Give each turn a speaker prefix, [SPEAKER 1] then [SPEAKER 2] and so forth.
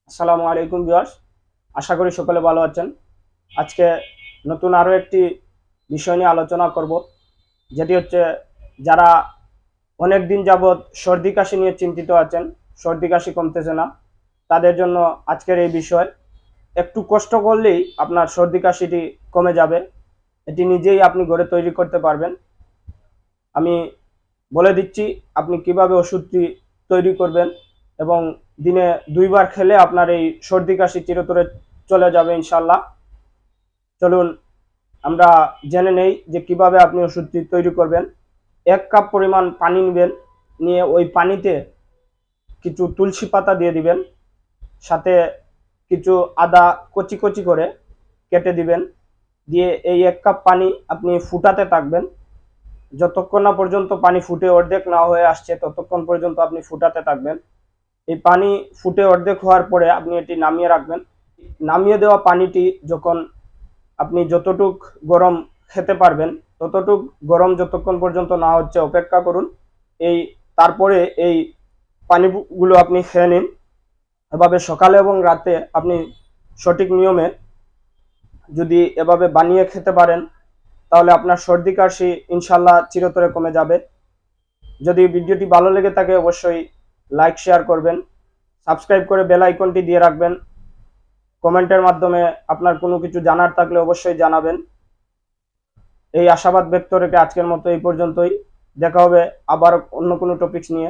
[SPEAKER 1] আসসালামু আলাইকুম ভিউয়ার্স, আশা করি সকলে ভালো আছেন। আজকে নতুন আরও একটি বিষয় নিয়ে আলোচনা করব, যেটি হচ্ছে যারা অনেক দিন যাবৎ সর্দি কাশি নিয়ে চিন্তিত আছেন, সর্দি কাশি কমতেছে না, তাদের জন্য আজকের এই বিষয়। একটু কষ্ট করলেই আপনার সর্দি কাশিটি কমে যাবে। এটি নিজেই আপনি ঘরে তৈরি করতে পারবেন। আমি বলে দিচ্ছি আপনি কিভাবে ওষুধটি তৈরি করবেন, এবং দিনে 2 বার খেলে আপনার এই সর্দি কাশি চিরতরে চলে যাবে ইনশাল্লাহ। চলুন আমরা জেনে নেই যে কিভাবে আপনি ওষুধটি তৈরি করবেন। 1 কাপ পরিমাণ পানি নেবেন, নিয়ে ওই পানিতে কিছু তুলসী পাতা দিয়ে দিবেন, সাথে কিছু আদা কচি কচি করে কেটে দিবেন। দিয়ে এই 1 কাপ পানি আপনি ফুটাতে থাকবেন। যতক্ষণ না পর্যন্ত পানি ফুটে অর্ধেক না হয়ে আসছে ততক্ষণ পর্যন্ত আপনি ফুটাতে থাকবেন। এই পানি ফুটে অর্ধেক হওয়ার পরে আপনি এটি নামিয়ে রাখবেন। নামিয়ে দেওয়া পানিটি যখন আপনি যতটুক গরম খেতে পারবেন ততটুক গরম যতক্ষণ পর্যন্ত না হচ্ছে অপেক্ষা করুন। এই তারপরে এই পানিগুলো আপনি খেয়ে নিন। এভাবে সকালে এবং রাতে আপনি সঠিক নিয়মে যদি এভাবে বানিয়ে খেতে পারেন তাহলে আপনার সর্দি কাশি ইনশাল্লাহ চিরতরে কমে যাবে। যদি ভিডিওটি ভালো লেগে থাকে অবশ্যই লাইক শেয়ার করবেন, সাবস্ক্রাইব করে বেল আইকনটি দিয়ে রাখবেন। কমেন্টের মাধ্যমে আপনার কোনো কিছু জানার থাকলে অবশ্যই জানাবেন। এই আশাবাদ ব্যক্ত রেখে আজকের মতো এই পর্যন্তই। দেখা হবে আবার অন্য কোনো টপিকস নিয়ে।